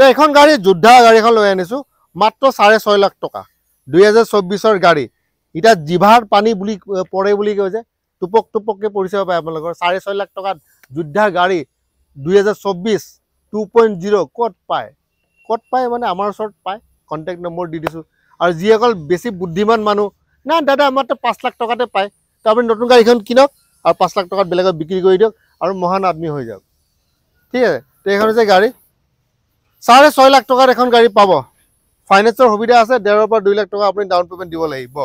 তো এখন গাড়ী যোদ্ধা গাড়ীখন লৈ আনিছো মাত্ৰ 6.5 লাখ টকা 2024 গাড়ী এটা জিভাৰ পানী বুলি পৰে বুলি কয় যে টুপক টুপককে পৰিছে পায় আপোনালোকৰ 6.5 লাখ টকাত যোদ্ধা গাড়ী 2024 2.0 কত পায় মানে আমাৰ ওচৰত পায় কন্টাক্ট নম্বৰ দি দিছো আৰু যিসকল বেছি বুদ্ধিমান মানুহ না দাদা মাত্ৰ 5 লাখ টকাতে পায় তো আপুনি নতুন গাড়ীখন কিনক আৰু 5 লাখ টকাত বেলেগত বিক্ৰী কৰি দিয়ক আৰু মহান আদমি হৈ যাওক ঠিক আছে তো এখন যে গাড়ী 6.5 লাখ টকাৰ এখন গাড়ী পাব ফাইনেন্সৰ সুবিধা আছে 1.5 পৰা 2 লাখ টকা আপুনি ডাউন পেমেন্ট দিব লাগিব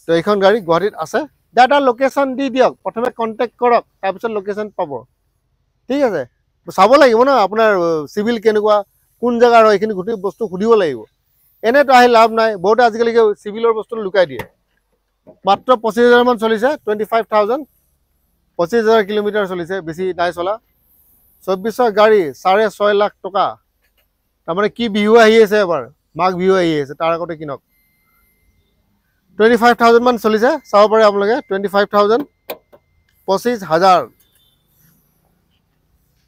তো এইখন গাড়ী গুৱাহাটীত আছে দাদা লোকেশন দি দিয়ক প্ৰথমে কন্টাক্ট কৰক তাৰ পিছত লোকেশন পাব ঠিক আছে চাব লাগিব না আপোনাৰ সিভিল কেনেকুৱা কোন জায়গাৰ হয় এইখিনি গুটি বস্তু খুদিব লাগিব এনে তো আহি লাভ নাই বহুত আজিকালি সিভিলৰ বস্তু লুকাই দিয়ে মাত্ৰ 25000 মান চলিছে 25000 25000 কিলোমিটাৰ চলিছে বেছি নাই চলা 24 গাড়ী 6.5 লাখ টকা তাৰমানে কি বিহু আহি আছে এবাৰ মাঘ বিহু আহি আছে তাৰ আগতে কিনক 25000 মান চলিছে চাব পাৰে আপোনালোকে 25000 25000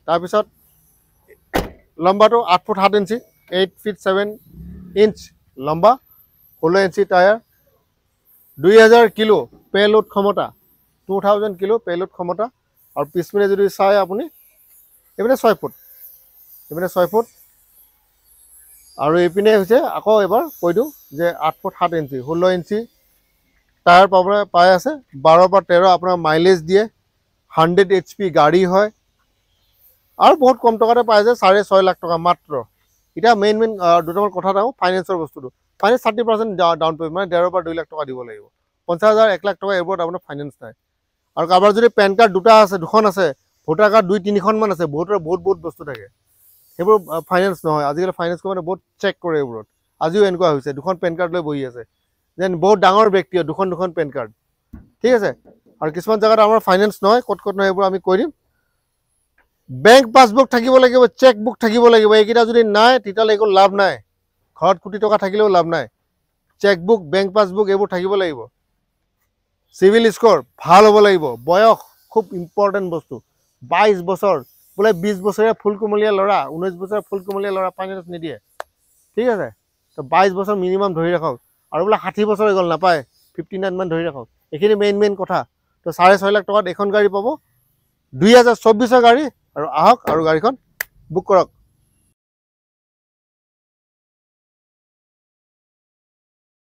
তাৰ পিছত লম্বাটো 8 ফুট 7 ইঞ্চি 8 ফিট 7 ইঞ্চ লম্বা 16 ইঞ্চি টায়াৰ 2000 কিলো পেলোড ক্ষমতা 2000 কিলো পেলোড ক্ষমতা আৰু পিছপিনে যদি চাই আপুনি এপিনে 6 ফুট আৰু এপিনে হৈছে আকৌ এবাৰ কৈ দিওঁ যে 8 ফুট 7 ইঞ্চি 16 ইঞ্চি টায়াৰ পাই আছে 12 পৰা 13 আপোনাৰ মাইলেজ দিয়ে 100 এইচপি গাড়ী হয় আৰু বহুত কম টকাতে পাই যায় 6.5 লাখ টকা মাত্ৰ এটা মেইন দুটামান কথা তাও ফাইনেন্সৰ বস্তুটো ফাইনেন্স 30% ডাউন পেমেন্ট মানে 1.5 পৰা 2 লাখ টকা দিব লাগিব 50000 1 লাখ টকা এবাৰত আপোনাৰ ফাইনেন্স নাই আৰু কাৰোবাৰ যদি পেন কাৰ্ড দুখন আছে ভোটাৰ কাৰ্ড 2-3খন মান আছে বহুত বস্তু থাকে সেইবোৰ ফাইনেন্স নহয় আজিকালি ফাইনেন্স কোম্পানী বহুত চেক কৰে এইবোৰত আজিও এনেকুৱা হৈছে দুখন পেন কাৰ্ড লৈ বহি আছে যেন বহুত ডাঙৰ ব্যক্তি দুখন পেন কাৰ্ড ঠিক আছে আৰু কিছুমান জায়গাত আমাৰ ফাইনেন্স নহয় কত নহয় এইবোৰ আমি কৈ দিম বেংক পাসবুক থাকিব লাগিব চেক বুক থাকিব লাগিব এইকিটা যদি নাই তেতিয়ালে একো লাভ নাই ঘৰত কোটি টকা থাকিলেও লাভ নাই চেক বুক বেংক পাসবুক এইবোৰ থাকিব লাগিব সিভিল স্কোৰ ভাল হ'ব লাগিব বয়স খুব ইম্পৰ্টেন্ট বস্তু 22 বছৰ বোলে 20 বছৰীয়া ফুলকুমলীয়া লৰা 19 বছৰীয়া ফুলকুমলীয়া লৰা ফাইনেন্স নিদিয়ে ঠিক আছে তো 22 বছৰ মিনিমাম ধৰি ৰাখক আৰু বোলে 60 বছৰ হৈ গল নাপায় 59 মান ধৰি ৰাখক এইখিনি মেইন কথা তো 6.5 লাখ টকাত এখন গাড়ী পাব 2024 গাড়ী আৰু আহক আৰু গাড়ীখন বুক কৰক